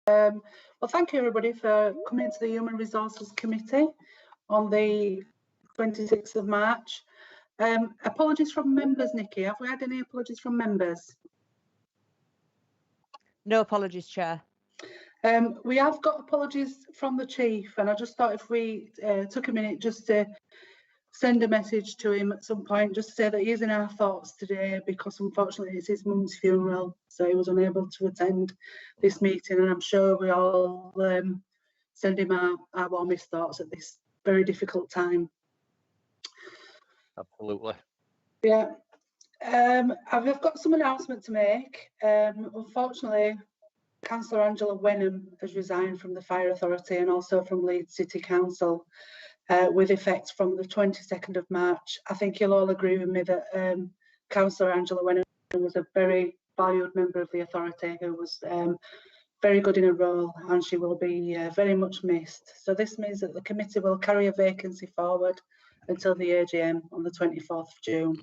Well, thank you everybody for coming to the Human Resources Committee on the 26th of March. Apologies from members, Nikki. Have we had any apologies from members? No apologies, Chair. We have got apologies from the Chief, and I just thought if we took a minute just to send a message to him at some point, just to say that he is in our thoughts today, because unfortunately it's his mum's funeral, so he was unable to attend this meeting, and I'm sure we all send him our warmest thoughts at this very difficult time. Absolutely. Yeah. I've got some announcement to make. Unfortunately, Councillor Angela Wenham has resigned from the Fire Authority and also from Leeds City Council with effect from the 22nd of March. I think you'll all agree with me that Councillor Angela Wenham was a very valued member of the authority who was very good in her role, and she will be very much missed. So this means that the committee will carry a vacancy forward until the AGM on the 24th of June.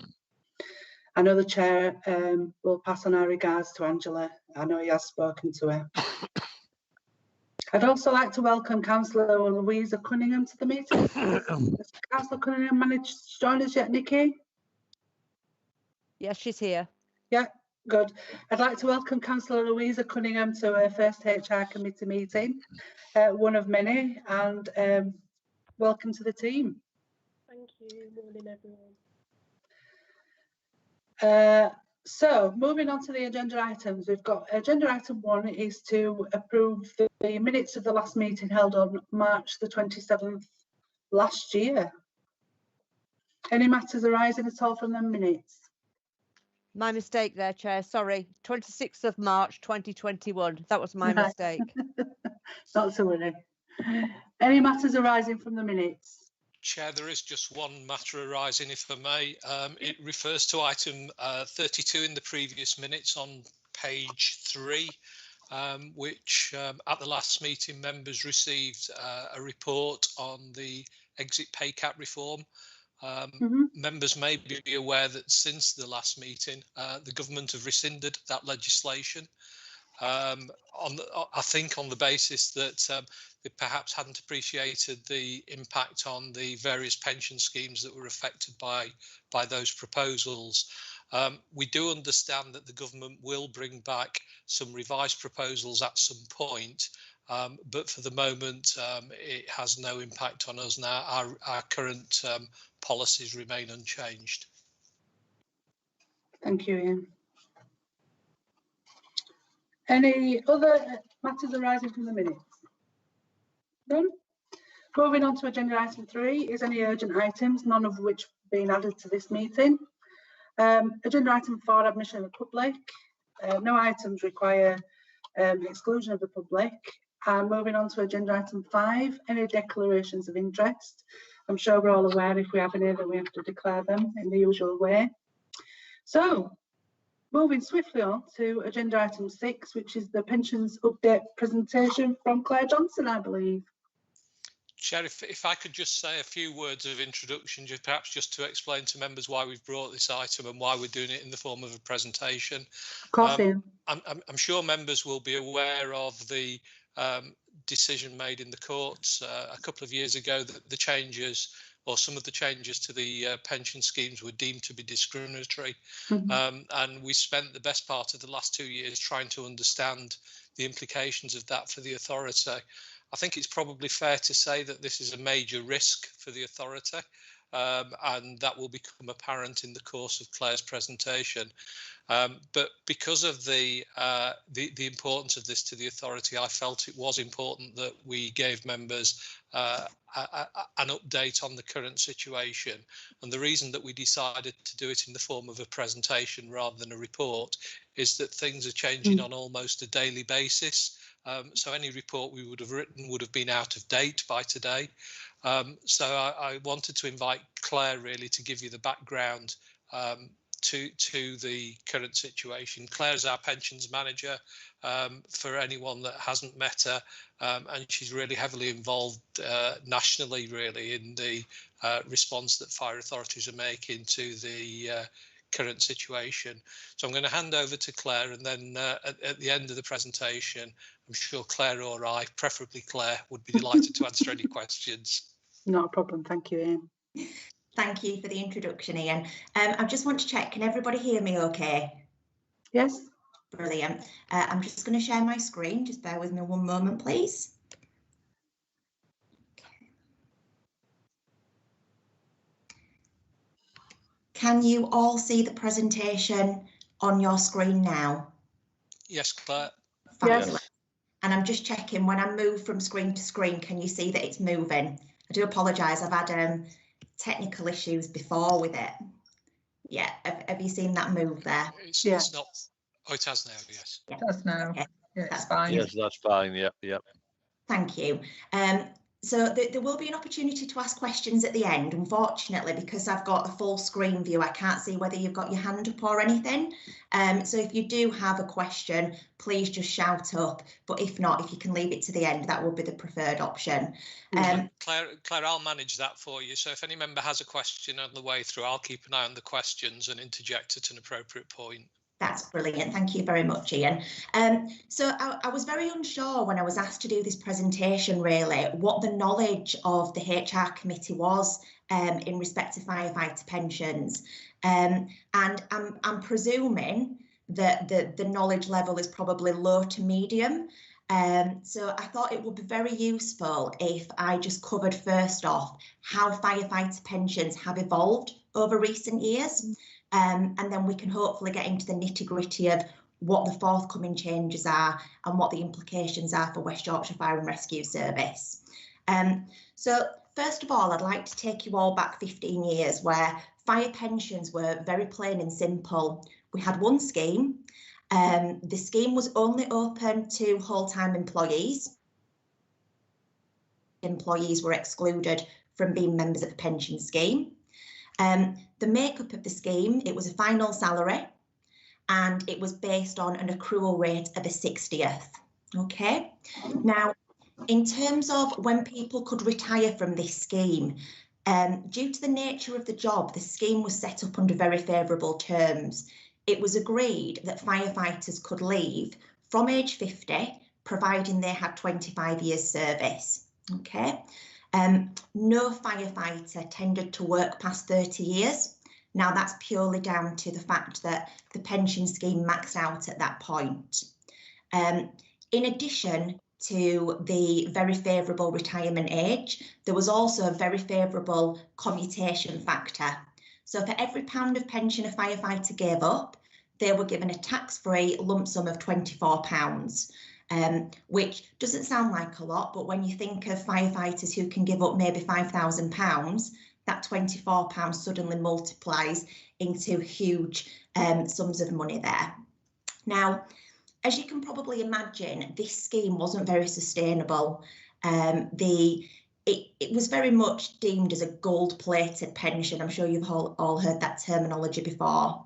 I know the Chair will pass on our regards to Angela. I know he has spoken to her. I'd also like to welcome Councillor Louisa Cunningham to the meeting. Has Councillor Cunningham managed to join us yet, Nikki? Yes, she's here. Yeah, good. I'd like to welcome Councillor Louisa Cunningham to her first HR committee meeting, one of many, and welcome to the team. Thank you. Morning, everyone. So moving on to the agenda items, we've got agenda item 1 is to approve the minutes of the last meeting held on March the 27th last year. Any matters arising at all from the minutes? My mistake there, Chair. Sorry. 26th of March 2021. That was my mistake. Not to worry. Any matters arising from the minutes? Chair, there is just one matter arising, if I may. It refers to item 32 in the previous minutes on page 3, which at the last meeting members received a report on the exit pay cap reform. Members may be aware that since the last meeting, the government have rescinded that legislation. I think on the basis that they perhaps hadn't appreciated the impact on the various pension schemes that were affected by those proposals. We do understand that the government will bring back some revised proposals at some point, but for the moment it has no impact on us now. Our current policies remain unchanged. Thank you, Ian. Any other matters arising from the minutes? None? Moving on to agenda item 3 is any urgent items, none of which being added to this meeting. Agenda item 4, admission of the public. No items require exclusion of the public. Moving on to agenda item 5, any declarations of interest. I'm sure we're all aware if we have any that we have to declare them in the usual way. So, moving swiftly on to agenda item 6, which is the pensions update presentation from Claire Johnson, I believe. Chair, if I could just say a few words of introduction, perhaps just to explain to members why we've brought this item and why we're doing it in the form of a presentation. Of course, Ian. I'm sure members will be aware of the decision made in the courts a couple of years ago that the changes, or some of the changes to the pension schemes, were deemed to be discriminatory. And we spent the best part of the last 2 years trying to understand the implications of that for the authority. I think it's probably fair to say that this is a major risk for the authority, and that will become apparent in the course of Claire's presentation. But because of the importance of this to the authority, I felt it was important that we gave members an update on the current situation. And the reason that we decided to do it in the form of a presentation rather than a report is that things are changing on almost a daily basis. So any report we would have written would have been out of date by today. So I wanted to invite Claire really to give you the background to the current situation. Claire's our pensions manager, for anyone that hasn't met her, and she's really heavily involved nationally really in the response that fire authorities are making to the current situation. So I'm going to hand over to Claire, and then at the end of the presentation, I'm sure Claire or I, preferably Claire, would be delighted to answer any questions. Not a problem. Thank you, Ian. Thank you for the introduction, Ian. I just want to check, can everybody hear me okay? Yes. Brilliant. I'm just going to share my screen. Just bear with me one moment, please. Can you all see the presentation on your screen now? Yes, Claire. Fabulous. Yes. And I'm just checking, when I move from screen to screen, can you see that it's moving? I do apologise, I've had technical issues before with it. Yeah, have you seen that move there? It's not. Oh, it has now, yes. Yeah. Does now. Okay. Yeah, it's fine. Yes, that's fine. Yep, yep. Thank you. So there will be an opportunity to ask questions at the end. Unfortunately, because I've got a full screen view, I can't see whether you've got your hand up or anything. So if you do have a question, please just shout up. But if not, if you can leave it to the end, that would be the preferred option. Claire, I'll manage that for you. So if any member has a question on the way through, I'll keep an eye on the questions and interject at an appropriate point. That's brilliant. Thank you very much, Ian. So I was very unsure when I was asked to do this presentation, really, what the knowledge of the HR committee was in respect to firefighter pensions. And I'm presuming that the knowledge level is probably low to medium. So I thought it would be very useful if I just covered first off how firefighter pensions have evolved over recent years. And then we can hopefully get into the nitty-gritty of what the forthcoming changes are and what the implications are for West Yorkshire Fire and Rescue Service. So first of all, I'd like to take you all back 15 years where fire pensions were very plain and simple. We had one scheme. The scheme was only open to whole-time employees. Employees were excluded from being members of the pension scheme. The makeup of the scheme, it was a final salary and it was based on an accrual rate of a 60th. Okay, now in terms of when people could retire from this scheme, due to the nature of the job, the scheme was set up under very favourable terms. It was agreed that firefighters could leave from age 50, providing they had 25 years service. Okay. No firefighter tended to work past 30 years. Now that's purely down to the fact that the pension scheme maxed out at that point. In addition to the very favourable retirement age, there was also a very favourable commutation factor. So for every £1 of pension a firefighter gave up, they were given a tax-free lump sum of £24. Which doesn't sound like a lot, but when you think of firefighters who can give up maybe £5,000, that £24 suddenly multiplies into huge sums of money there. Now, as you can probably imagine, this scheme wasn't very sustainable. It was very much deemed as a gold-plated pension. I'm sure you've all heard that terminology before.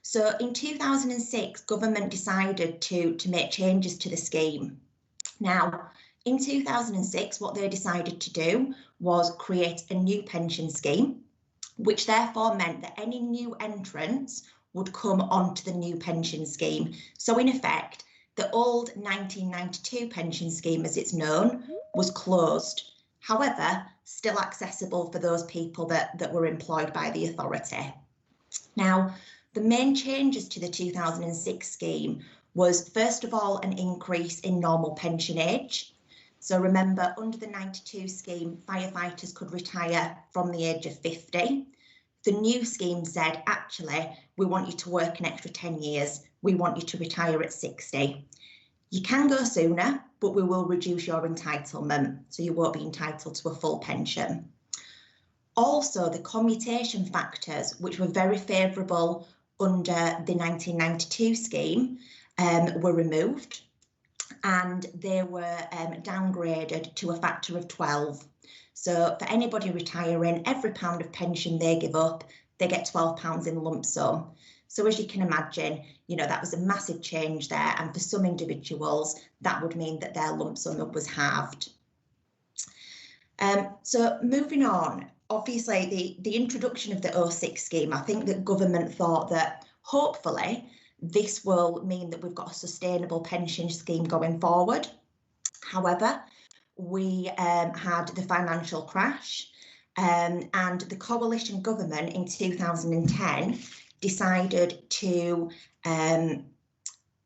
So in 2006, government decided to make changes to the scheme. Now, in 2006, what they decided to do was create a new pension scheme, which therefore meant that any new entrants would come onto the new pension scheme. So in effect, the old 1992 pension scheme, as it's known, was closed. However, still accessible for those people that were employed by the authority. Now, the main changes to the 2006 scheme was, first of all, an increase in normal pension age. So remember, under the 92 scheme, firefighters could retire from the age of 50. The new scheme said, actually, we want you to work an extra 10 years. We want you to retire at 60. You can go sooner, but we will reduce your entitlement, so you won't be entitled to a full pension. Also, the commutation factors, which were very favourable under the 1992 scheme, were removed, and they were downgraded to a factor of 12. So for anybody retiring, every £1 of pension they give up, they get £12 in lump sum. So as you can imagine, you know, that was a massive change there, and for some individuals, that would mean that their lump sum was halved. So moving on, obviously the introduction of the 06 scheme, I think that government thought that hopefully this will mean that we've got a sustainable pension scheme going forward. However, we had the financial crash, and the coalition government in 2010 decided to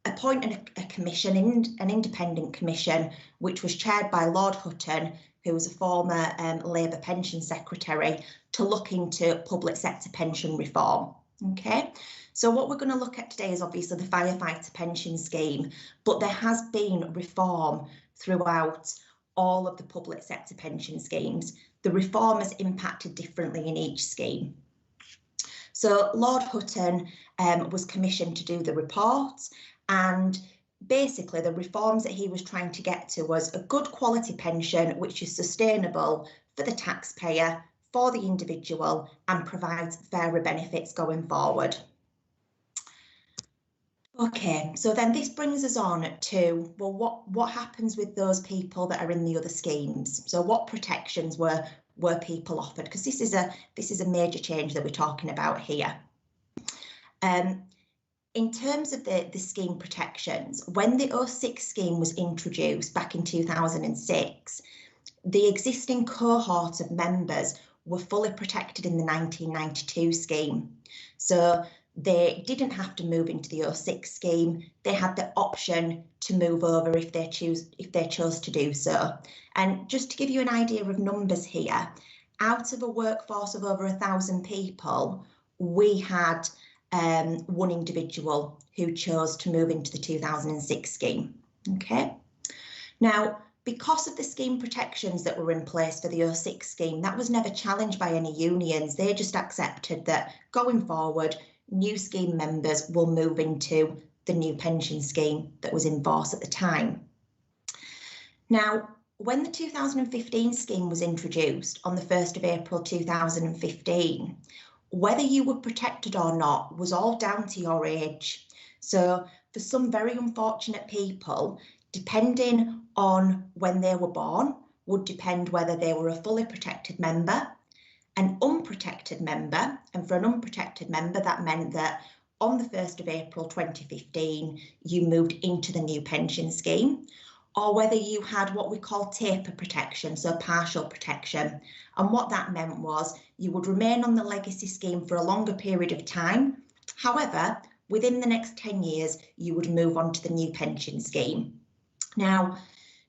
appoint a commission, an independent commission, which was chaired by Lord Hutton, who was a former Labour pension secretary, to look into public sector pension reform. Okay, so what we're going to look at today is obviously the firefighter pension scheme, but there has been reform throughout all of the public sector pension schemes. The reform has impacted differently in each scheme. So Lord Hutton was commissioned to do the report, and basically the reforms that he was trying to get to was a good quality pension which is sustainable for the taxpayer, for the individual, and provides fairer benefits going forward. Okay, so then this brings us on to, well, what happens with those people that are in the other schemes? So what protections were people offered? Because this is a major change that we're talking about here. In terms of the scheme protections, when the 06 scheme was introduced back in 2006, the existing cohort of members were fully protected in the 1992 scheme. So they didn't have to move into the 06 scheme. They had the option to move over if they chose to do so. And just to give you an idea of numbers here, out of a workforce of over 1,000 people, we had one individual who chose to move into the 2006 scheme. Okay. Now, because of the scheme protections that were in place for the 06 scheme, that was never challenged by any unions. They just accepted that going forward, new scheme members will move into the new pension scheme that was in force at the time. Now, when the 2015 scheme was introduced on the 1st of April 2015, whether you were protected or not was all down to your age. So for some very unfortunate people, depending on when they were born, would depend whether they were a fully protected member, an unprotected member, and for an unprotected member, that meant that on the 1st of April 2015, you moved into the new pension scheme, or whether you had what we call taper protection, so partial protection. And what that meant was you would remain on the legacy scheme for a longer period of time. However, within the next 10 years, you would move on to the new pension scheme. Now,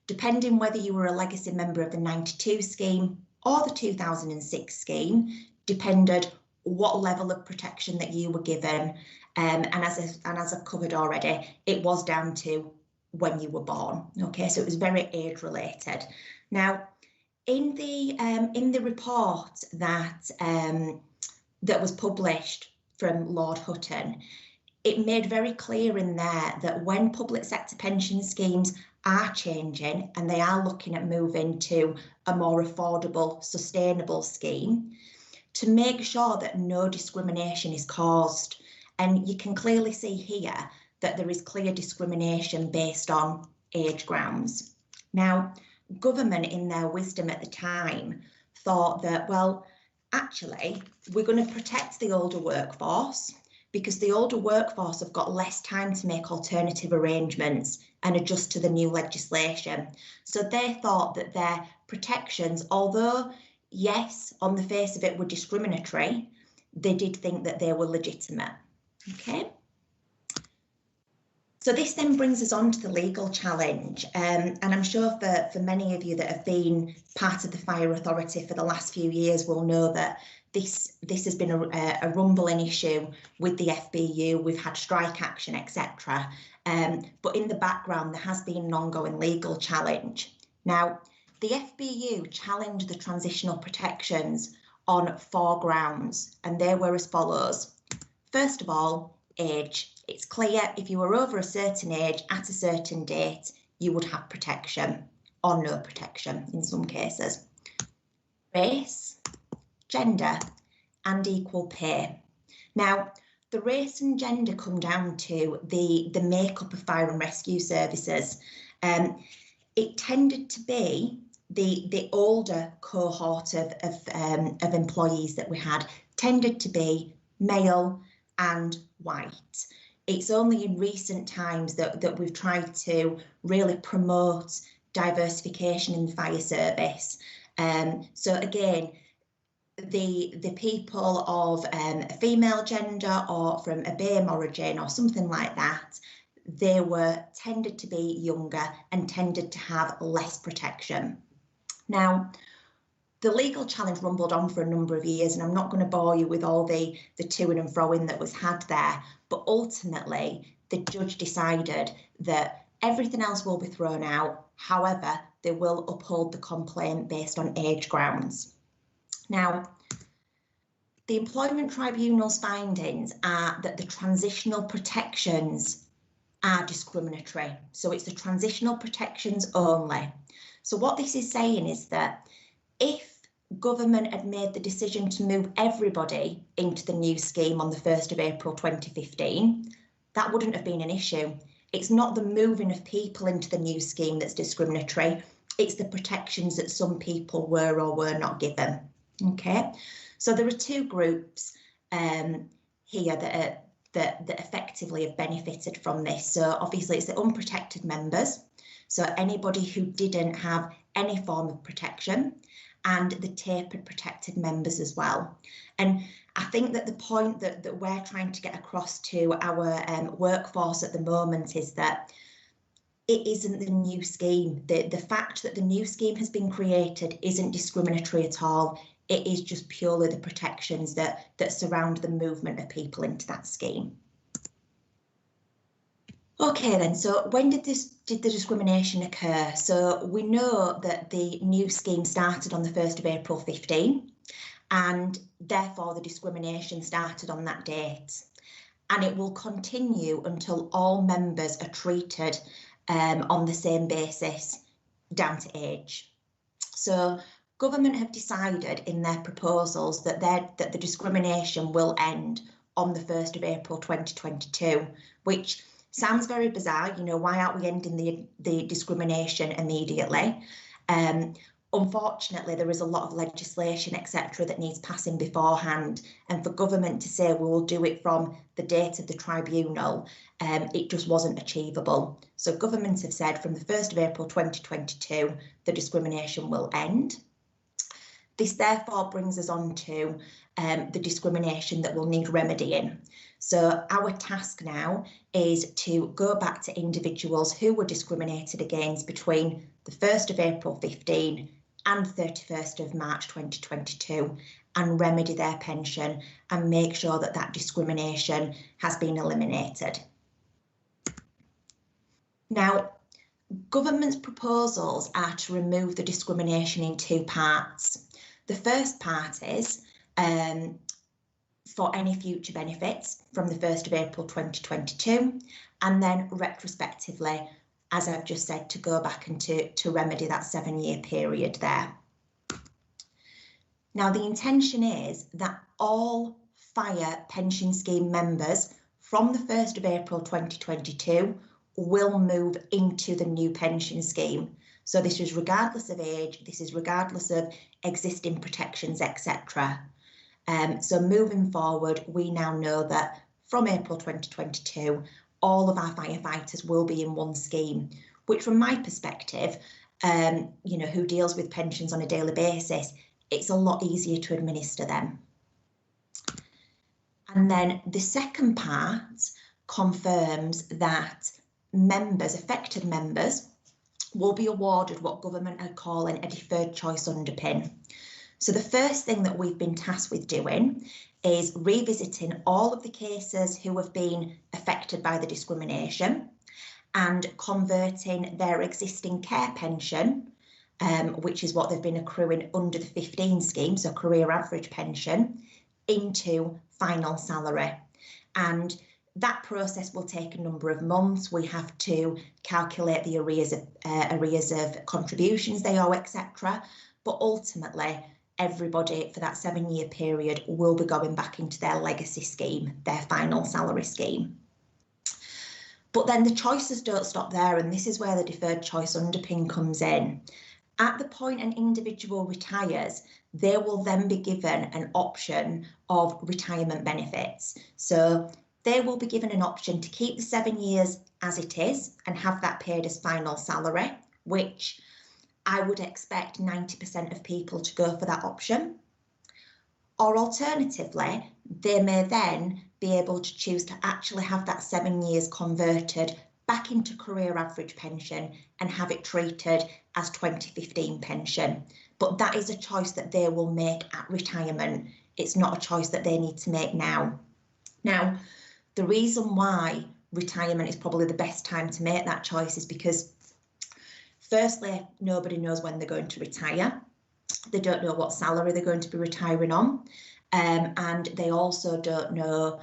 depending whether you were a legacy member of the 92 scheme or the 2006 scheme, depended what level of protection that you were given. And as I've covered already, it was down to when you were born. Okay, so it was very age related. Now, in the report that that was published from Lord Hutton, it made very clear in there that when public sector pension schemes are changing and they are looking at moving to a more affordable, sustainable scheme, to make sure that no discrimination is caused. And you can clearly see here that there is clear discrimination based on age grounds. Now, government in their wisdom at the time thought that, well, actually, we're going to protect the older workforce because the older workforce have got less time to make alternative arrangements and adjust to the new legislation. So they thought that their protections, although, yes, on the face of it were discriminatory, they did think that they were legitimate. Okay. So this then brings us on to the legal challenge, and I'm sure for many of you that have been part of the Fire Authority for the last few years will know that this has been a rumbling issue with the FBU. We've had strike action, etc. But in the background, there has been an ongoing legal challenge. Now, the FBU challenged the transitional protections on 4 grounds, and they were as follows. First of all, age. It's clear if you were over a certain age at a certain date, you would have protection or no protection in some cases. Race, gender, and equal pay. Now, the race and gender come down to the makeup of fire and rescue services. It tended to be the older cohort of employees that we had tended to be male and white. It's only in recent times that we've tried to really promote diversification in the fire service. So again, the people of a female gender or from a BAME origin or something like that, they were tended to be younger and tended to have less protection. Now, the legal challenge rumbled on for a number of years, and I'm not going to bore you with all the to-ing and fro-ing that was had there, but ultimately the judge decided that everything else will be thrown out. However, they will uphold the complaint based on age grounds. Now, the Employment Tribunal's findings are that the transitional protections are discriminatory. So it's the transitional protections only. So what this is saying is that if government had made the decision to move everybody into the new scheme on the 1st of April 2015, that wouldn't have been an issue. It's not the moving of people into the new scheme that's discriminatory. It's the protections that some people were or were not given. Okay, so there are two groups here that effectively have benefited from this. So obviously it's the unprotected members, so anybody who didn't have any form of protection, and the tapered protected members as well. And I think that the point that we're trying to get across to our workforce at the moment is that it isn't the new scheme. The fact that the new scheme has been created isn't discriminatory at all. It is just purely the protections that surround the movement of people into that scheme. Okay then, so when did the discrimination occur? So we know that the new scheme started on the 1st of April 15, and therefore the discrimination started on that date. And it will continue until all members are treated on the same basis down to age. So government have decided in their proposals that the discrimination will end on the 1st of April 2022, which sounds very bizarre. You know, why aren't we ending the discrimination immediately? Unfortunately, there is a lot of legislation, etc., that needs passing beforehand, and for government to say we will do it from the date of the tribunal, it just wasn't achievable. So government have said from the 1st of April 2022, the discrimination will end. This therefore brings us on to the discrimination that will need remedying. So our task now is to go back to individuals who were discriminated against between the 1st of April 15 and 31st of March 2022 and remedy their pension and make sure that that discrimination has been eliminated. Now, government's proposals are to remove the discrimination in two parts. The first part is for any future benefits from the 1st of April 2022, and then retrospectively, as I've just said, to go back and to remedy that 7-year period there. Now, the intention is that all fire pension scheme members from the 1st of April 2022 will move into the new pension scheme. So this is regardless of age, this is regardless of existing protections, etc. So moving forward, we now know that from April 2022, all of our firefighters will be in one scheme, which from my perspective, you know, who deals with pensions on a daily basis, it's a lot easier to administer them. And then the second part confirms that members, affected members, will be awarded what government are calling a deferred choice underpin. So the first thing that we've been tasked with doing is revisiting all of the cases who have been affected by the discrimination and converting their existing care pension, which is what they've been accruing under the 15 scheme, so career average pension, into final salary. And that process will take a number of months. We have to calculate the arrears of contributions they owe, etc. But ultimately, everybody for that 7-year period will be going back into their legacy scheme, their final salary scheme. But then the choices don't stop there, and this is where the deferred choice underpin comes in. At the point an individual retires, they will then be given an option of retirement benefits. So they will be given an option to keep the 7 years as it is and have that paid as final salary, which I would expect 90% of people to go for that option. Or alternatively, they may then be able to choose to actually have that 7 years converted back into career average pension and have it treated as 2015 pension. But that is a choice that they will make at retirement. It's not a choice that they need to make now. Now, the reason why retirement is probably the best time to make that choice is because, firstly, nobody knows when they're going to retire. They don't know what salary they're going to be retiring on. And they also don't know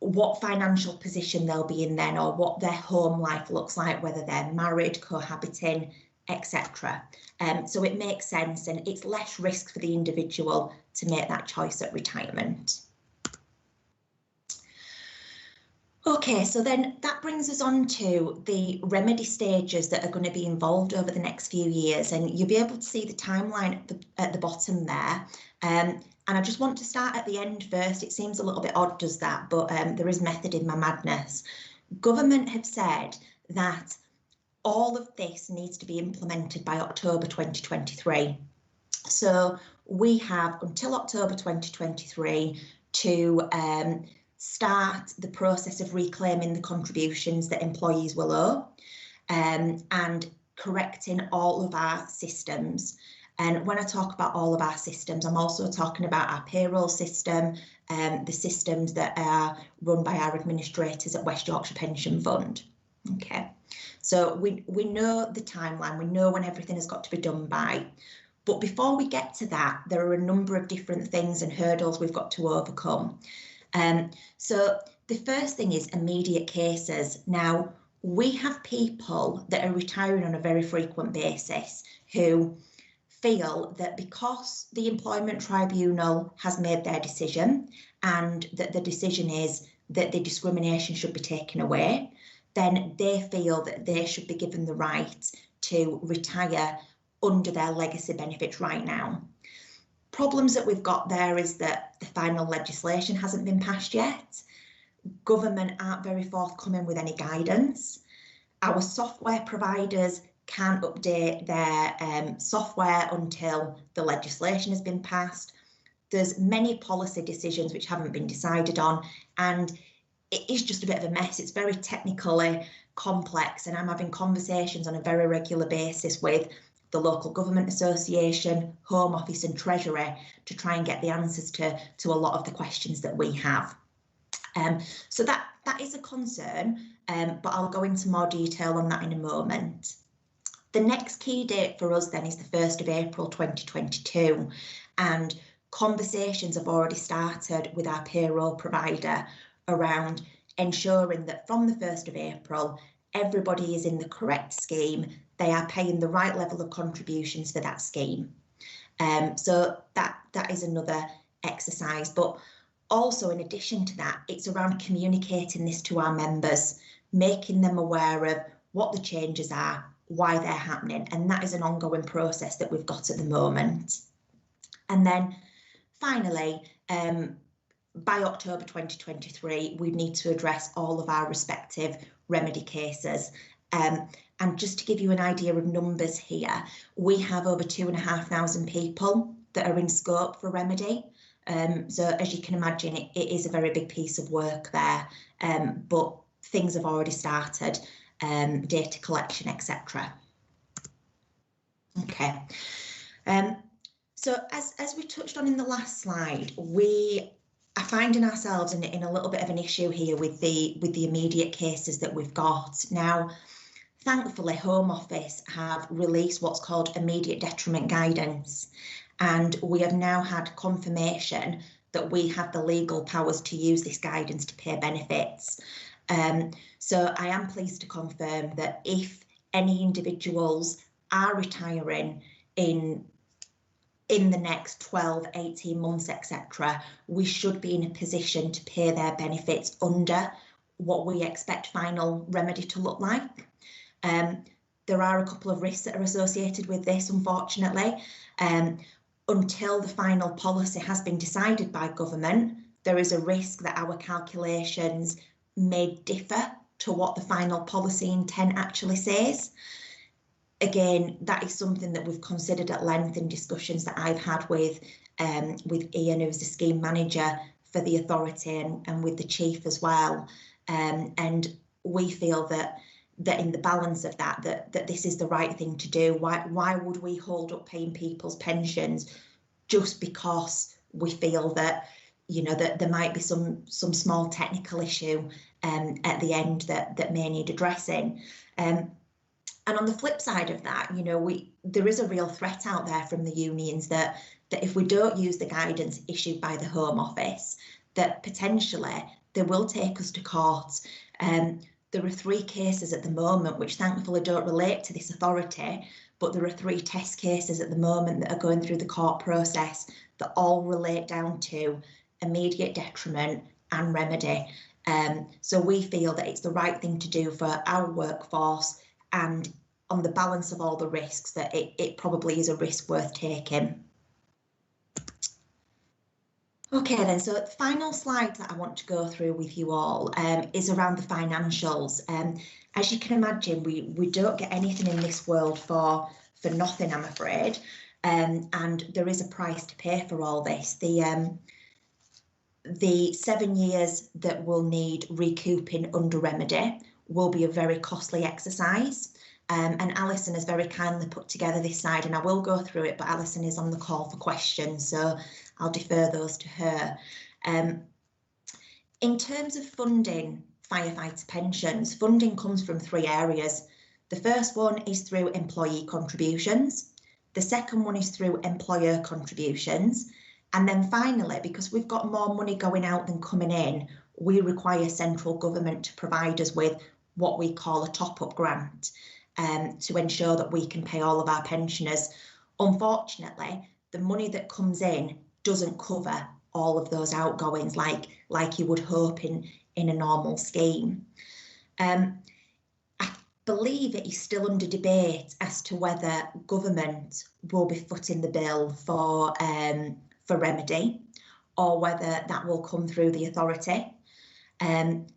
what financial position they'll be in then, or what their home life looks like, whether they're married, cohabiting, etc. So it makes sense, and it's less risk for the individual to make that choice at retirement. Okay, so then that brings us on to the remedy stages that are going to be involved over the next few years, and you'll be able to see the timeline at the bottom there. And I just want to start at the end first. It seems a little bit odd, does that? But there is method in my madness. Government have said that all of this needs to be implemented by October 2023. So we have until October 2023 to start the process of reclaiming the contributions that employees will owe, and correcting all of our systems. And when I talk about all of our systems, I'm also talking about our payroll system, the systems that are run by our administrators at West Yorkshire Pension Fund. Okay, so we know the timeline, we know when everything has got to be done by. But before we get to that, there are a number of different things and hurdles we've got to overcome. So the first thing is immediate cases. Now, we have people that are retiring on a very frequent basis who feel that because the Employment Tribunal has made their decision, and that the decision is that the discrimination should be taken away, then they feel that they should be given the right to retire under their legacy benefits right now. Problems that we've got there is that the final legislation hasn't been passed yet. Government aren't very forthcoming with any guidance. Our software providers can't update their software until the legislation has been passed. There's many policy decisions which haven't been decided on, and it is just a bit of a mess. It's very technically complex, and I'm having conversations on a very regular basis with the local government association, Home Office and Treasury to try and get the answers to a lot of the questions that we have. So that is a concern, but I'll go into more detail on that in a moment. The next key date for us then is the 1st of April 2022, and conversations have already started with our payroll provider around ensuring that from the 1st of April, everybody is in the correct scheme. They are paying the right level of contributions for that scheme. So that is another exercise. But also, in addition to that, it's around communicating this to our members, making them aware of what the changes are, why they're happening. And that is an ongoing process that we've got at the moment. And then finally, by October 2023, we need to address all of our respective remedy cases. And just to give you an idea of numbers here, we have over 2,500 people that are in scope for remedy. So as you can imagine, it is a very big piece of work there, but things have already started, data collection, etc. Okay. So as we touched on in the last slide, we are finding ourselves in a little bit of an issue here with the immediate cases that we've got. Now, thankfully, Home Office have released what's called immediate detriment guidance, and we have now had confirmation that we have the legal powers to use this guidance to pay benefits. So I am pleased to confirm that if any individuals are retiring in the next 12, 18 months, etc., we should be in a position to pay their benefits under what we expect final remedy to look like. there are a couple of risks that are associated with this, unfortunately. Until the final policy has been decided by government, there is a risk that our calculations may differ to what the final policy intent actually says. Again, that is something that we've considered at length in discussions that I've had with Ian, who's the scheme manager for the authority, and with the chief as well. And we feel that in the balance of that this is the right thing to do. Why would we hold up paying people's pensions just because we feel that, you know, that there might be some small technical issue at the end that may need addressing. And on the flip side of that, you know, there is a real threat out there from the unions that if we don't use the guidance issued by the Home Office, that potentially they will take us to court. There are 3 cases at the moment which thankfully don't relate to this authority, but there are 3 test cases at the moment that are going through the court process that all relate down to immediate detriment and remedy. So we feel that it's the right thing to do for our workforce, and on the balance of all the risks, that it probably is a risk worth taking. Okay then, so the final slide that I want to go through with you all is around the financials. As you can imagine, we don't get anything in this world for nothing, I'm afraid, and there is a price to pay for all this. The 7 years that we'll need recouping under remedy will be a very costly exercise. And Alison has very kindly put together this slide, and I will go through it, but Alison is on the call for questions, so I'll defer those to her. In terms of funding firefighter pensions, funding comes from 3 areas. The first one is through employee contributions. The second one is through employer contributions. And then finally, because we've got more money going out than coming in, we require central government to provide us with what we call a top-up grant to ensure that we can pay all of our pensioners. Unfortunately, the money that comes in doesn't cover all of those outgoings like you would hope in a normal scheme. I believe it is still under debate as to whether government will be footing the bill for remedy, or whether that will come through the authority.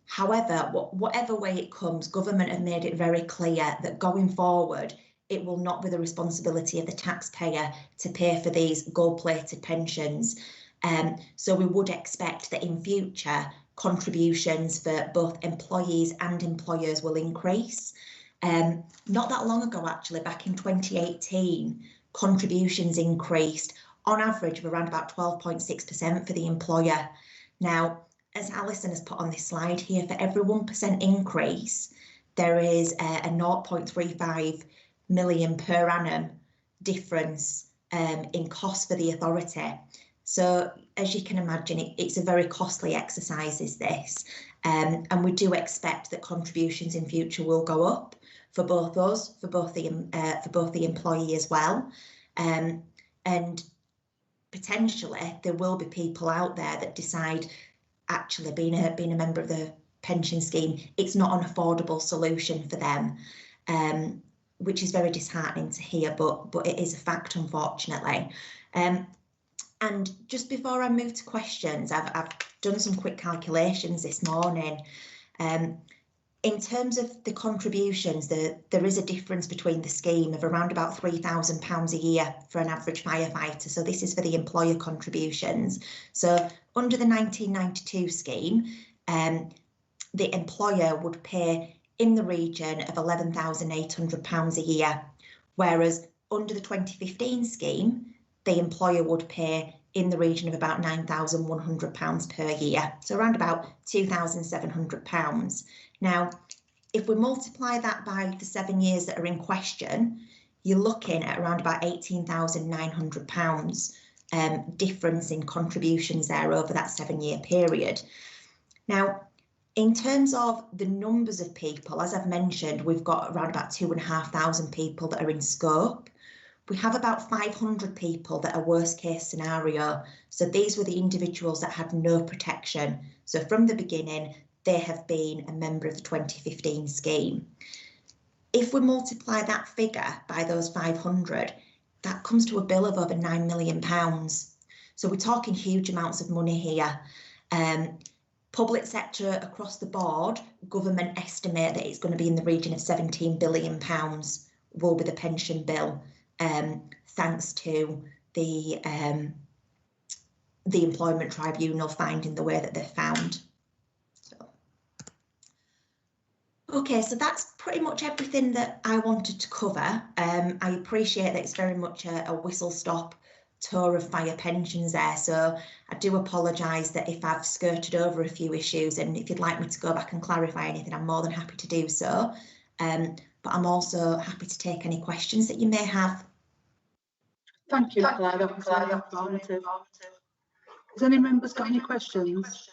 However, whatever way it comes, government have made it very clear that going forward, it will not be the responsibility of the taxpayer to pay for these gold-plated pensions. So we would expect that in future, contributions for both employees and employers will increase. Not that long ago, actually, back in 2018, contributions increased on average of around about 12.6% for the employer. Now, as Alison has put on this slide here, for every 1% increase, there is a 0.35 million per annum difference in cost for the authority. So as you can imagine, it's a very costly exercise, is this, and we do expect that contributions in future will go up for both us, for both the employee as well, and potentially there will be people out there that decide actually being a member of the pension scheme, it's not an affordable solution for them, which is very disheartening to hear, but it is a fact, unfortunately. And just before I move to questions, I've done some quick calculations this morning. In terms of the contributions, there is a difference between the scheme of around about £3,000 a year for an average firefighter. So this is for the employer contributions. So under the 1992 scheme, the employer would pay in the region of £11,800 a year, whereas under the 2015 scheme, the employer would pay in the region of about £9,100 per year, so around about £2,700. Now, if we multiply that by the 7 years that are in question, you're looking at around about £18,900 difference in contributions there over that 7-year period. Now, in terms of the numbers of people, as I've mentioned, we've got around about 2,500 people that are in scope. We have about 500 people that are worst case scenario. So these were the individuals that had no protection. So from the beginning, they have been a member of the 2015 scheme. if we multiply that figure by those 500, that comes to a bill of over £9 million. So we're talking huge amounts of money here. Public sector across the board, government estimate that it's going to be in the region of £17 billion will be the pension bill, thanks to the Employment Tribunal finding the way that they found. Okay, so that's pretty much everything that I wanted to cover. I appreciate that it's very much a whistle-stop tour of fire pensions there, so I do apologise that if I've skirted over a few issues, and if you'd like me to go back and clarify anything, I'm more than happy to do so. But I'm also happy to take any questions that you may have. Thank you, Claire. That was very informative. Has any members got any questions?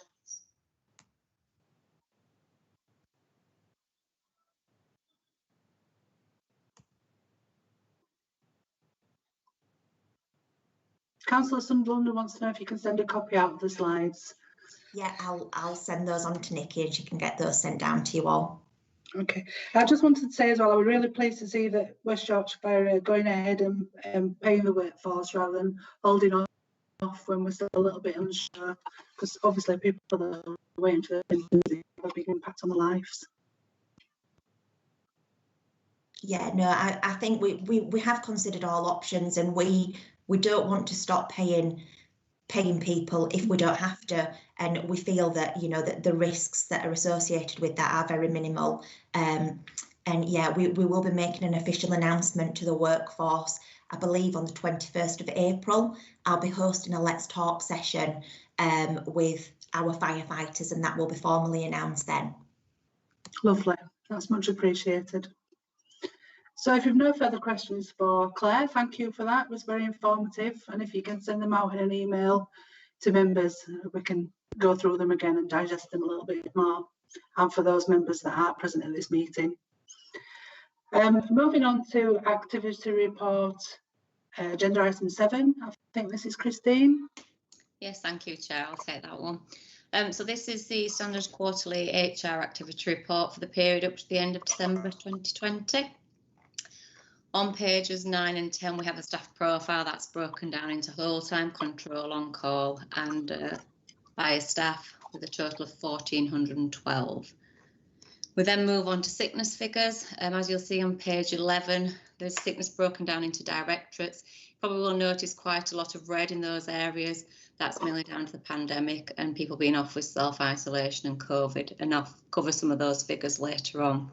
Councillor Sunderland wants to know if you can send a copy out of the slides. Yeah, I'll send those on to Nikki and she can get those sent down to you all. Okay, I just wanted to say as well, I was really pleased to see that West Yorkshire Fire are going ahead and paying the workforce rather than holding off when we're still a little bit unsure, because obviously people that are waiting for the have a big impact on their lives. Yeah, no, I think we have considered all options, and we don't want to stop paying people if we don't have to, and we feel that, you know, that the risks that are associated with that are very minimal. And yeah, we will be making an official announcement to the workforce, I believe on the 21st of April. I'll be hosting a Let's Talk session with our firefighters, and that will be formally announced then. Lovely, that's much appreciated. So if you've no further questions for Claire, thank you for that. It was very informative. And if you can send them out in an email to members, we can go through them again and digest them a little bit more. And for those members that aren't present at this meeting. Moving on to activity report, agenda item 7. I think this is Christine. Yes, thank you, Chair. I'll take that one. So this is the standard quarterly HR activity report for the period up to the end of December 2020. On pages 9 and 10, we have a staff profile that's broken down into whole time, control, on call and fire staff with a total of 1,412. We then move on to sickness figures. As you'll see on page 11, there's sickness broken down into directorates. You probably will notice quite a lot of red in those areas. That's mainly down to the pandemic and people being off with self-isolation and COVID, and I'll cover some of those figures later on.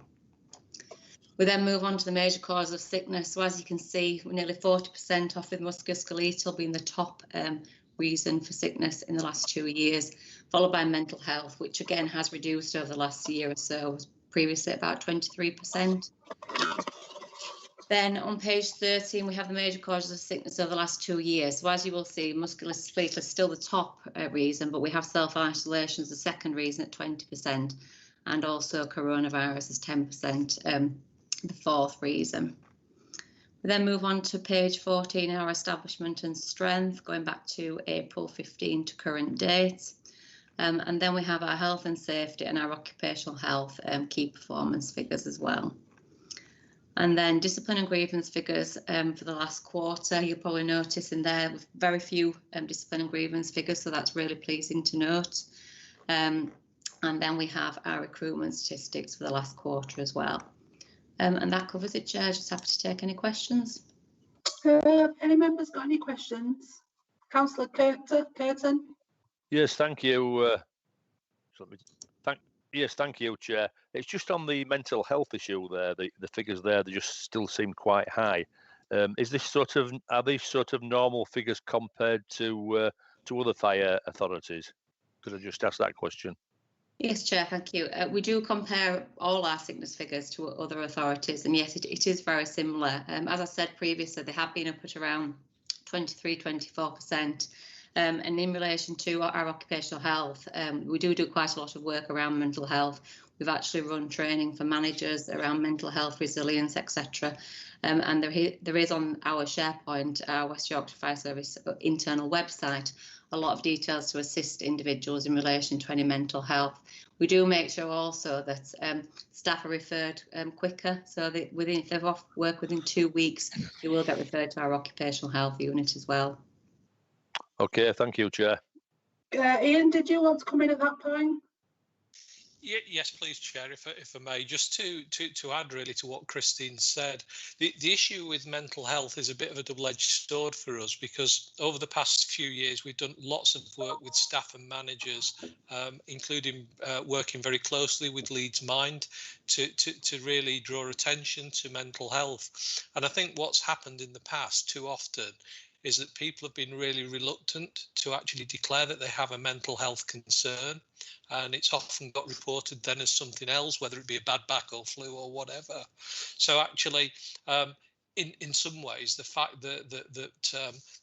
We then move on to the major causes of sickness. So as you can see, we're nearly 40% off with musculoskeletal being the top reason for sickness in the last 2 years, followed by mental health, which again has reduced over the last year or so, previously about 23%. Then on page 13, we have the major causes of sickness over the last 2 years. So as you will see, musculoskeletal is still the top reason, but we have self-isolation as the second reason at 20%, and also coronavirus is 10%. The fourth reason. We then move on to page 14, our establishment and strength, going back to April 15 to current date. And then we have our health and safety and our occupational health key performance figures as well. And then discipline and grievance figures for the last quarter. You'll probably notice in there with very few discipline and grievance figures, so that's really pleasing to note. And then we have our recruitment statistics for the last quarter as well. And that covers it, Chair. Just happy to take any questions. Any members got any questions? Councillor Curtin? Yes, thank you. Yes, thank you, Chair. It's just on the mental health issue there. The figures there, they just still seem quite high. Is this are these sort of normal figures compared to other fire authorities? Could I just ask that question? Yes, Chair, thank you. We do compare all our sickness figures to other authorities, and yes, it is very similar. As I said previously, they have been up at around 23–24%. And in relation to our occupational health, we do quite a lot of work around mental health. We've actually run training for managers around mental health, resilience, etc. And there is on our SharePoint, our West Yorkshire Fire Service internal website, a lot of details to assist individuals in relation to any mental health. We do make sure also that staff are referred quicker, so that if they're off work within 2 weeks, they will get referred to our occupational health unit as well. Okay, thank you, Chair. Ian, did you want to come in at that point? Yes, please, Chair, if I may, just to add really to what Christine said, the issue with mental health is a bit of a double-edged sword for us, because over the past few years we've done lots of work with staff and managers, including working very closely with Leeds Mind to really draw attention to mental health. And I think what's happened in the past too often is that people have been really reluctant to actually declare that they have a mental health concern. And it's often got reported then as something else, whether it be a bad back or flu or whatever. So actually, in some ways, the fact that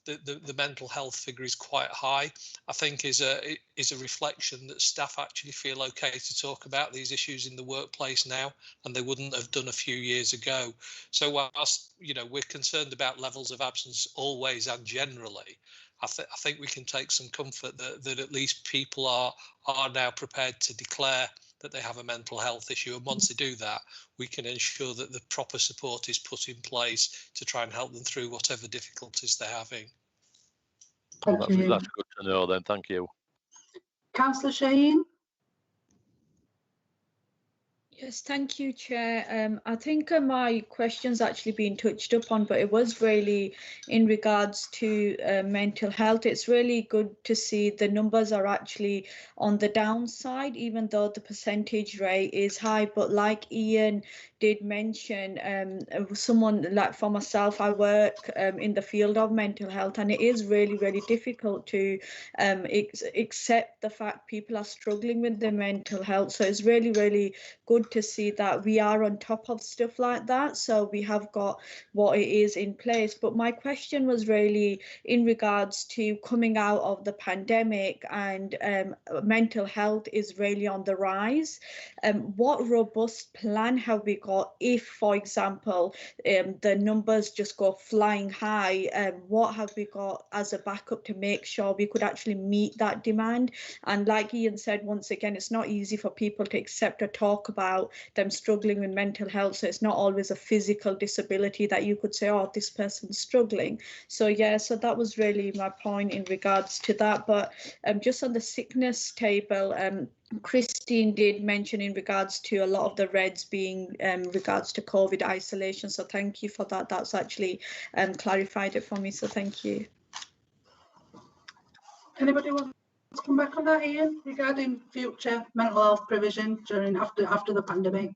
the mental health figure is quite high, I think is a reflection that staff actually feel okay to talk about these issues in the workplace now, and they wouldn't have done a few years ago. So whilst we're concerned about levels of absence always and generally, I think we can take some comfort that at least people are now prepared to declare that they have a mental health issue, and once they do that, we can ensure that the proper support is put in place to try and help them through whatever difficulties they're having. Thank you. That's good to know then, thank you. Councillor Shaheen? Yes, thank you, Chair. I think my question's actually been touched upon, but it was really in regards to mental health. It's really good to see the numbers are actually on the downside, even though the percentage rate is high. But like Ian did mention, someone like for myself, I work in the field of mental health, and it is really, really difficult to accept the fact people are struggling with their mental health. So it's really, really good to see that we are on top of stuff like that, so we have got what it is in place. But my question was really in regards to coming out of the pandemic, and mental health is really on the rise. What robust plan have we got if, for example, the numbers just go flying high? What have we got as a backup to make sure we could actually meet that demand? And like Ian said, once again, it's not easy for people to accept or talk about them struggling with mental health, so it's not always a physical disability that you could say, oh, this person's struggling. So yeah, so that was really my point in regards to that. But just on the sickness table, Christine did mention in regards to a lot of the reds being regards to COVID isolation, so thank you for that. That's actually clarified it for me, so thank you. Anybody want to come back on that, Ian, regarding future mental health provision during after the pandemic?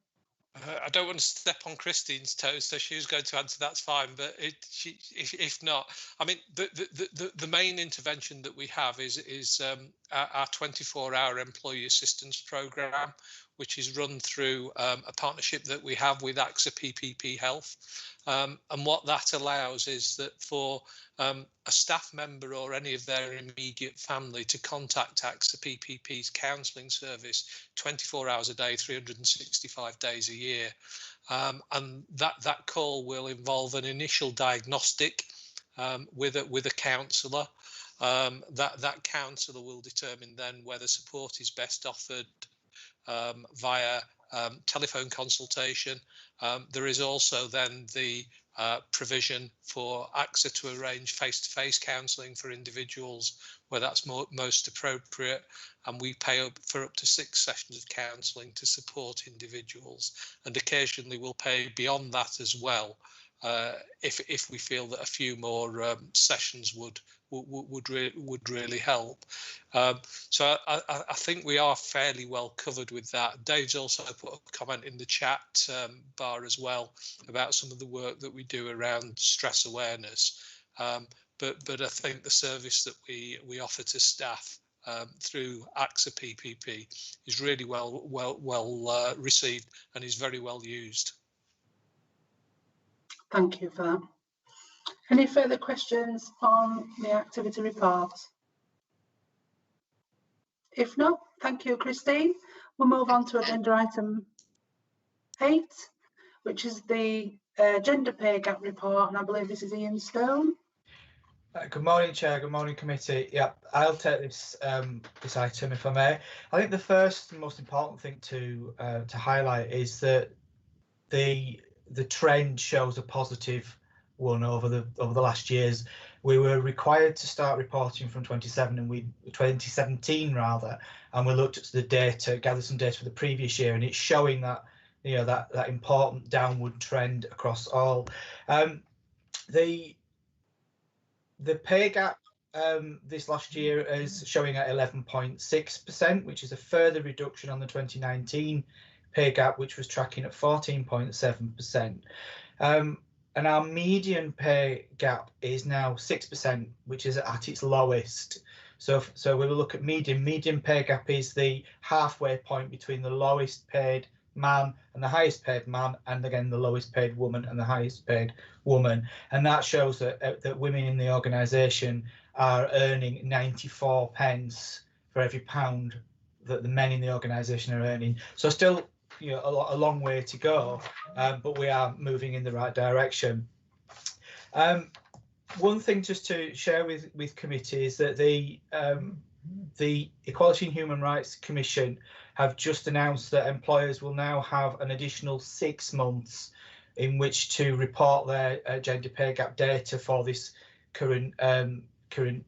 I don't want to step on Christine's toes, so she was going to answer. That's fine, but if not, I mean, the main intervention that we have is our 24-hour employee assistance programme, which is run through a partnership that we have with AXA PPP Health. And what that allows is that for a staff member or any of their immediate family to contact AXA PPP's counselling service 24 hours a day, 365 days a year. And that call will involve an initial diagnostic with a counsellor. That counsellor will determine then whether support is best offered via telephone consultation. There is also then the provision for AXA to arrange face-to-face counselling for individuals where that's most appropriate, and we pay for up to 6 sessions of counselling to support individuals, and occasionally we'll pay beyond that as well if we feel that a few more sessions would really help. So I think we are fairly well covered with that. Dave's also put a comment in the chat bar as well about some of the work that we do around stress awareness. But I think the service that we offer to staff through AXA PPP is really well received and is very well used. Thank you for that. Any further questions on the activity report? If not, thank you, Christine. We'll move on to agenda item 8, which is the gender pay gap report, and I believe this is Ian Stone. Good morning, Chair. Good morning, committee. Yeah, I'll take this this item if I may. I think the first and most important thing to highlight is that the trend shows a positive one over the last years. We were required to start reporting from 2017 rather, and we looked at the data, gathered some data for the previous year, and it's showing that that important downward trend across all. The pay gap this last year is showing at 11.6%, which is a further reduction on the 2019 pay gap, which was tracking at 14.7%. And our median pay gap is now 6%, which is at its lowest. So we will look at median pay gap is the halfway point between the lowest paid man and the highest paid man, and again the lowest paid woman and the highest paid woman, and that shows that women in the organisation are earning 94 pence for every pound that the men in the organisation are earning. So still, a long way to go, but we are moving in the right direction. One thing just to share with committee is that the Equality and Human Rights Commission have just announced that employers will now have an additional 6 months in which to report their gender pay gap data for this current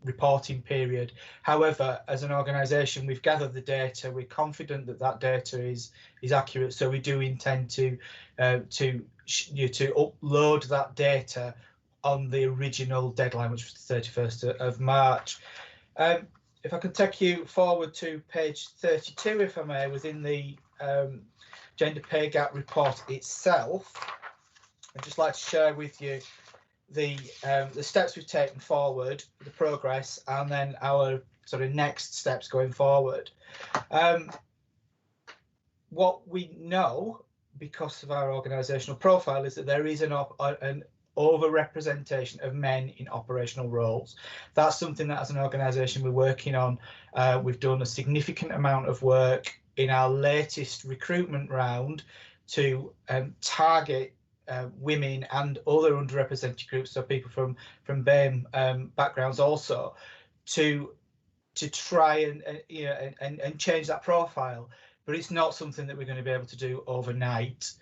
reporting period. However, as an organisation, we've gathered the data. We're confident that that data is accurate, so we do intend to upload that data on the original deadline, which was the 31st of March. If I could take you forward to page 32, if I may, within the gender pay gap report itself, I'd just like to share with you the steps we've taken forward, the progress, and then our sort of next steps going forward. What we know, because of our organisational profile, is that there is an overrepresentation of men in operational roles. That's something that as an organisation we're working on. We've done a significant amount of work in our latest recruitment round to target women and other underrepresented groups, so people from BAME backgrounds also, to try and change that profile. But it's not something that we're going to be able to do overnight.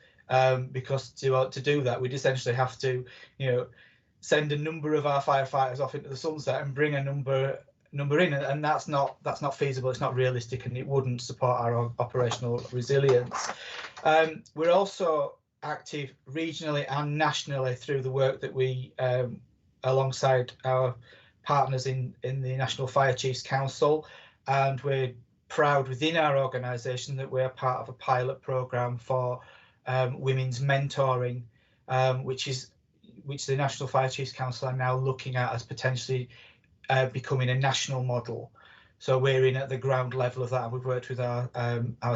Because to do that, we'd essentially have to, send a number of our firefighters off into the sunset and bring a number in, and that's not feasible. It's not realistic, and it wouldn't support our operational resilience. We're also active regionally and nationally through the work that we, alongside our partners in the National Fire Chiefs Council, and we're proud within our organisation that we're part of a pilot programme for women's mentoring, which the National Fire Chiefs Council are now looking at as potentially becoming a national model. So we're in at the ground level of that, and we've worked with our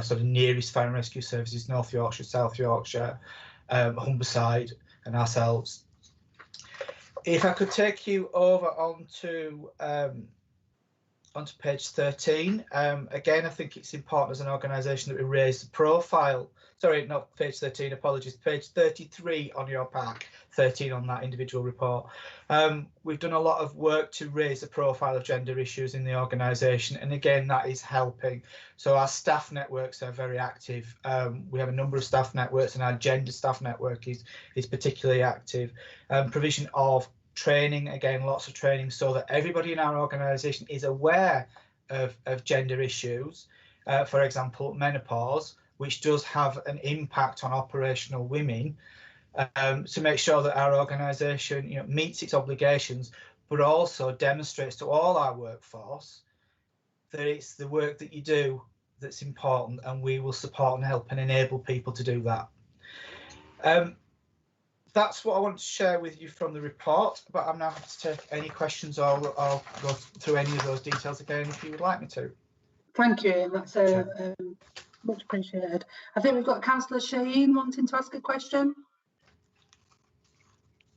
sort of nearest fire and rescue services, North Yorkshire, South Yorkshire, Humberside, and ourselves. If I could take you over onto page 13. Again, I think it's important as an organisation that we raise the profile. Sorry, not page 13, apologies, page 33 on your pack, 13 on that individual report. We've done a lot of work to raise the profile of gender issues in the organisation, and again, that is helping. So our staff networks are very active. We have a number of staff networks, and our gender staff network is particularly active. Provision of training, again, lots of training, so that everybody in our organisation is aware of gender issues. For example, menopause, which does have an impact on operational women, to make sure that our organisation meets its obligations, but also demonstrates to all our workforce that it's the work that you do that's important, and we will support and help and enable people to do that. That's what I want to share with you from the report, but I'm now happy to take any questions, or I'll go through any of those details again if you would like me to. Thank you, that's much appreciated. I think we've got Councillor Shaheen wanting to ask a question.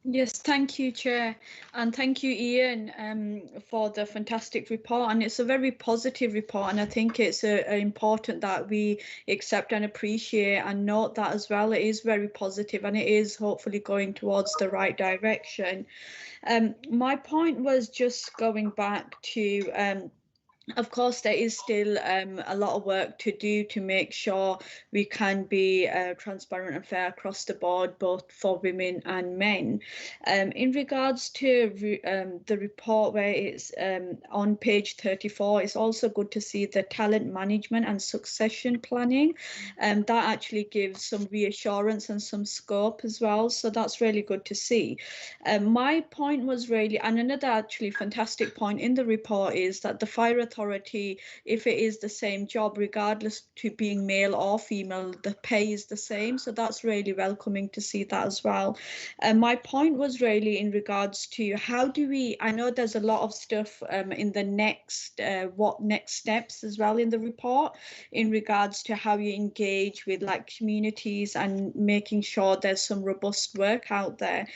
Yes, thank you, Chair, and thank you, Ian, for the fantastic report. And it's a very positive report, and I think it's important that we accept and appreciate and note that as well. It is very positive, and it is hopefully going towards the right direction. My point was just going back to of course, there is still a lot of work to do to make sure we can be transparent and fair across the board, both for women and men. In regards to the report where it's on page 34, it's also good to see the talent management and succession planning. That actually gives some reassurance and some scope as well. So that's really good to see. My point was really, and another actually fantastic point in the report is that the fire authority, if it is the same job, regardless to being male or female, the pay is the same. So that's really welcoming to see that as well. And my point was really in regards to how do we, I know there's a lot of stuff in the next, what next steps as well in the report in regards to how you engage with like communities and making sure there's some robust work out there.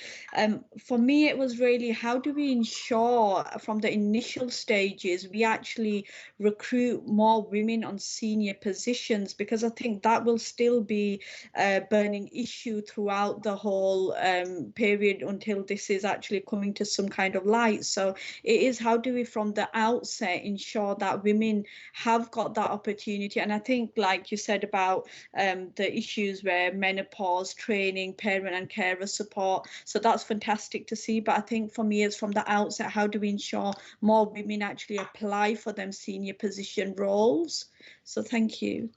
For me, it was really how do we ensure from the initial stages we actually recruit more women on senior positions, because I think that will still be a burning issue throughout the whole period until this is actually coming to some kind of light. So it is how do we from the outset ensure that women have got that opportunity. And I think like you said about the issues where menopause, training, parent and carer support, so that's fantastic to see. But I think for me, it's from the outset, how do we ensure more women actually apply for them senior position roles? So thank you.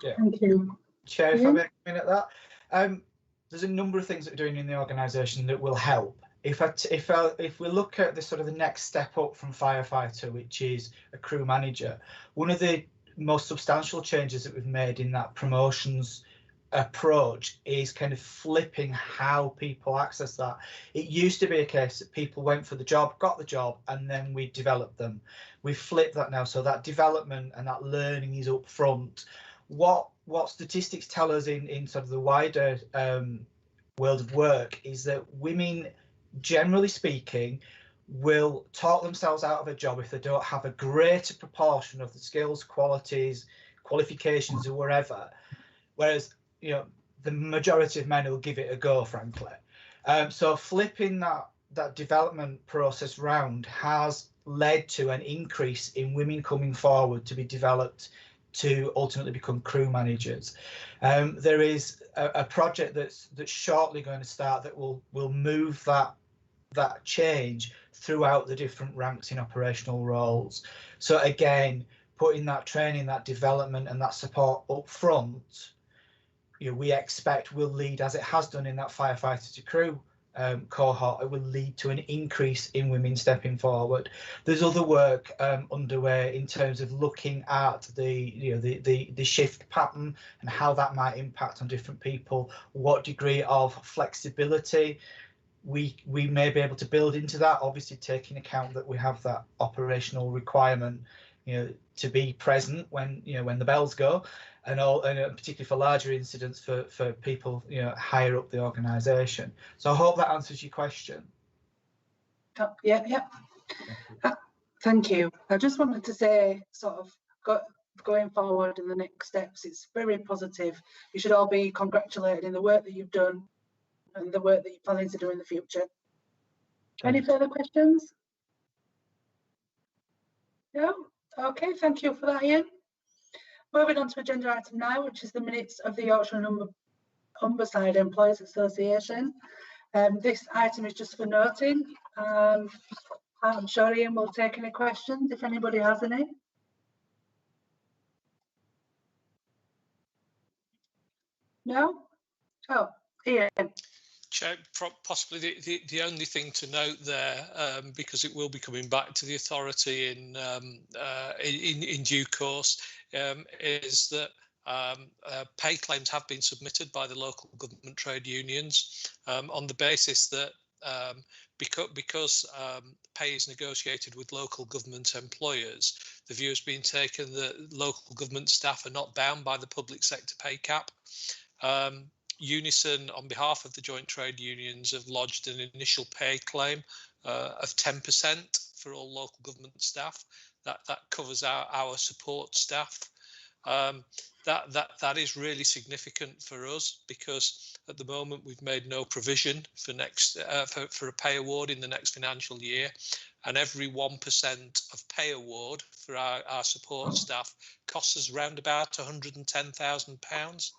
Yeah. Thank you. Chair, if I may come in at that. There's a number of things that we're doing in the organisation that will help. If we look at the sort of the next step up from firefighter, which is a crew manager, one of the most substantial changes that we've made in that promotions approach is kind of flipping how people access that. It used to be a case that people went for the job, got the job, and then we developed them. We've flipped that now, so that development and that learning is up front. What statistics tell us in sort of the wider world of work is that women, generally speaking, will talk themselves out of a job if they don't have a greater proportion of the skills, qualities, qualifications, or wherever. Whereas, you know, the majority of men will give it a go, frankly. So flipping that development process round has led to an increase in women coming forward to be developed to ultimately become crew managers. There is a project that's shortly going to start that will move that change throughout the different ranks in operational roles. So again, putting that training, that development and that support up front, you know, we expect will lead, as it has done in that firefighter to crew cohort, it will lead to an increase in women stepping forward. There's other work underway in terms of looking at the shift pattern and how that might impact on different people, what degree of flexibility we may be able to build into that, obviously taking account that we have that operational requirement, you know, to be present when, you know, when the bells go, and particularly for larger incidents for people, you know, higher up the organisation. So I hope that answers your question. Yeah. Thank you. I just wanted to say, sort of going forward in the next steps, it's very positive. You should all be congratulated in the work that you've done and the work that you're planning to do in the future. Any further questions? No? Okay, thank you for that, Ian. Moving on to agenda item 9, which is the minutes of the Yorkshire Humberside Employees Association. This item is just for noting. I'm sure Ian will take any questions if anybody has any. No? Oh, Ian. Chair, possibly the only thing to note there, because it will be coming back to the authority in due course, is that pay claims have been submitted by the local government trade unions on the basis that because pay is negotiated with local government employers, the view has been taken that local government staff are not bound by the public sector pay cap. Unison, on behalf of the joint trade unions, have lodged an initial pay claim of 10% for all local government staff. That covers our support staff. That is really significant for us, because at the moment we've made no provision for for a pay award in the next financial year, and every 1% of pay award for our support staff costs us around about £110,000.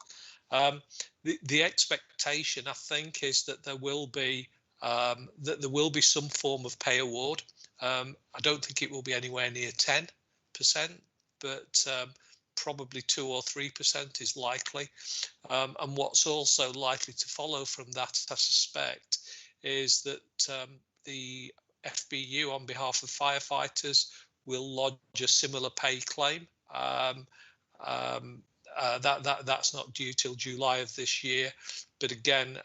The expectation, I think, is that there will be some form of pay award. I don't think it will be anywhere near 10%, but probably 2 or 3% is likely. And what's also likely to follow from that, I suspect, is that the FBU, on behalf of firefighters, will lodge a similar pay claim. That's not due till July of this year, but again,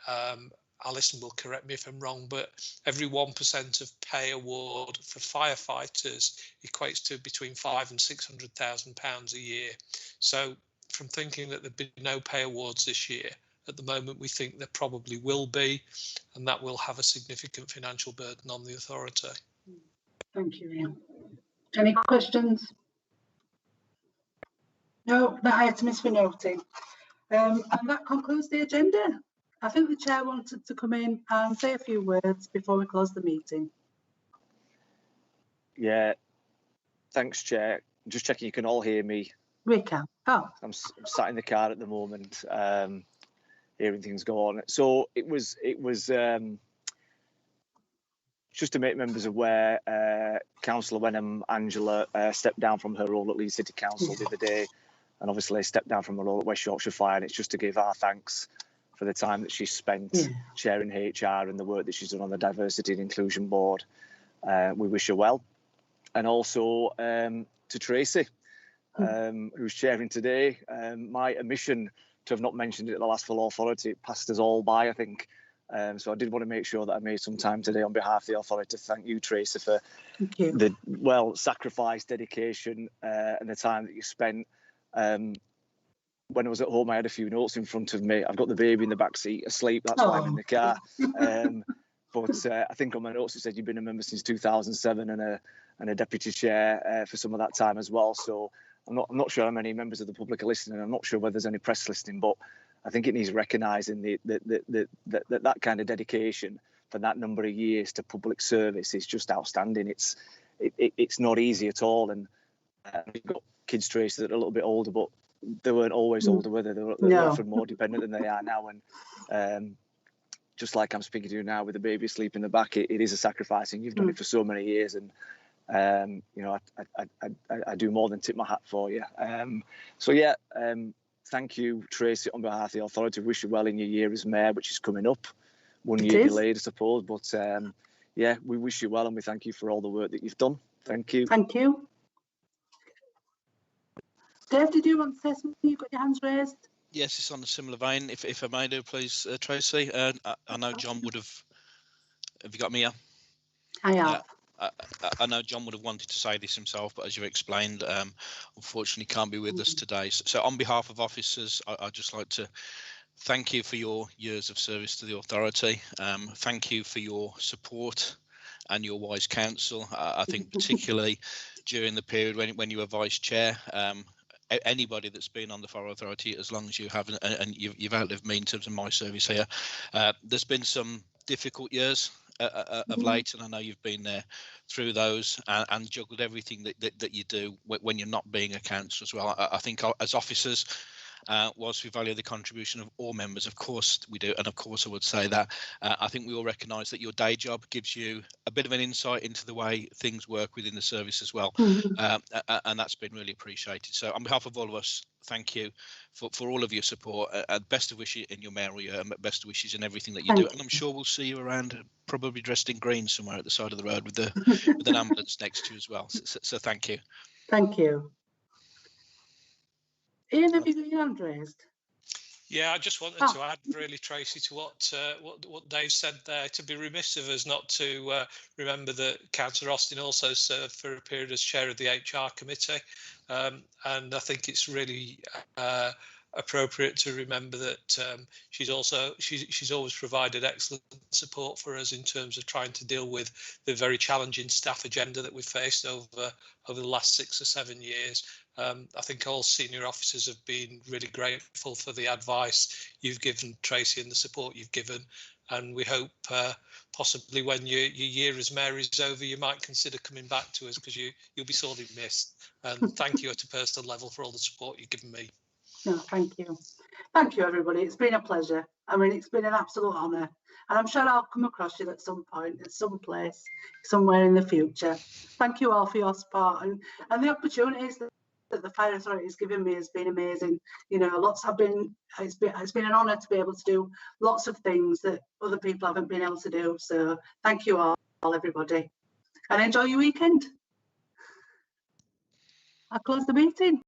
Alison will correct me if I'm wrong, but every 1% of pay award for firefighters equates to between £500,000 and £600,000 a year. So from thinking that there'd be no pay awards this year, at the moment we think there probably will be, and that will have a significant financial burden on the authority. Thank you, Ian. Any questions? No, that item is for noting. And that concludes the agenda. I think the chair wanted to come in and say a few words before we close the meeting. Yeah, thanks, Chair. I'm just checking you can all hear me. We can. Oh. I'm sat in the car at the moment, hearing things go on. So it was just to make members aware, Councillor Wenham Angela stepped down from her role at Leeds City Council the other day, and obviously stepped down from her role at West Yorkshire Fire. And it's just to give our thanks for the time that she's spent chairing HR and the work that she's done on the Diversity and Inclusion Board. We wish her well. And also to Tracy, who's chairing today. My omission to have not mentioned it at the last full authority, it passed us all by, I think. So I did want to make sure that I made some time today on behalf of the authority to thank you, Tracy, for the sacrifice, dedication, and the time that you spent. When I was at home, I had a few notes in front of me. I've got the baby in the back seat asleep. That's why I'm in the car. But I think on my notes it said you've been a member since 2007 and a deputy chair for some of that time as well. So I'm not sure how many members of the public are listening. I'm not sure whether there's any press listening, but I think it needs recognising that kind of dedication for that number of years to public service is just outstanding. It's not easy at all. And we've got kids, Tracy, that are a little bit older, but they weren't always older, were they? They're often more dependent than they are now. And just like I'm speaking to you now with the baby asleep in the back, it is a sacrifice, and you've done it for so many years. And you know, I do more than tip my hat for you. So yeah, thank you, Tracy, on behalf of the authority. Wish you well in your year as mayor, which is coming up. 1 year delayed, I suppose, but yeah, we wish you well and we thank you for all the work that you've done. Thank you. Thank you. Dave, did you want to say something? You've got your hands raised. Yes, it's on a similar vein. If I may do, please, Tracy. I know John would have. Have you got me here? I have. I know John would have wanted to say this himself, but as you explained, unfortunately can't be with us today. So on behalf of officers, I'd just like to thank you for your years of service to the authority. Thank you for your support and your wise counsel. I think particularly during the period when you were vice chair, anybody that's been on the Fire Authority as long as you have, and you've outlived me in terms of my service here. There's been some difficult years of late, and I know you've been there through those and juggled everything that you do when you're not being a councillor as well. I think as officers, whilst we value the contribution of all members, of course we do, and of course I would say that I think we all recognise that your day job gives you a bit of an insight into the way things work within the service as well, and that's been really appreciated. So on behalf of all of us, thank you for all of your support, and best of wishes in your mayoral year, and best of wishes in everything that you do. And I'm sure we'll see you around, probably dressed in green somewhere at the side of the road with an ambulance next to you as well. So thank you. Thank you. Ian, have you got your hand raised? Yeah, I just wanted to add, really, Tracy, to what Dave said there. To be remiss of us not to remember that Councillor Austin also served for a period as chair of the HR committee, and I think it's really appropriate to remember that she's always provided excellent support for us in terms of trying to deal with the very challenging staff agenda that we've faced over the last 6 or 7 years. I think all senior officers have been really grateful for the advice you've given, Tracy, and the support you've given. And we hope possibly when your year as mayor is over, you might consider coming back to us, because you'll be sorely missed. And thank you at a personal level for all the support you've given me. No, thank you. Thank you, everybody. It's been a pleasure. I mean, it's been an absolute honour. And I'm sure I'll come across you at some point, at some place, somewhere in the future. Thank you all for your support and the opportunities that the Fire Authority has given me has been amazing. You know, it's been an honour to be able to do lots of things that other people haven't been able to do. So thank you all, everybody, and enjoy your weekend. I'll close the meeting.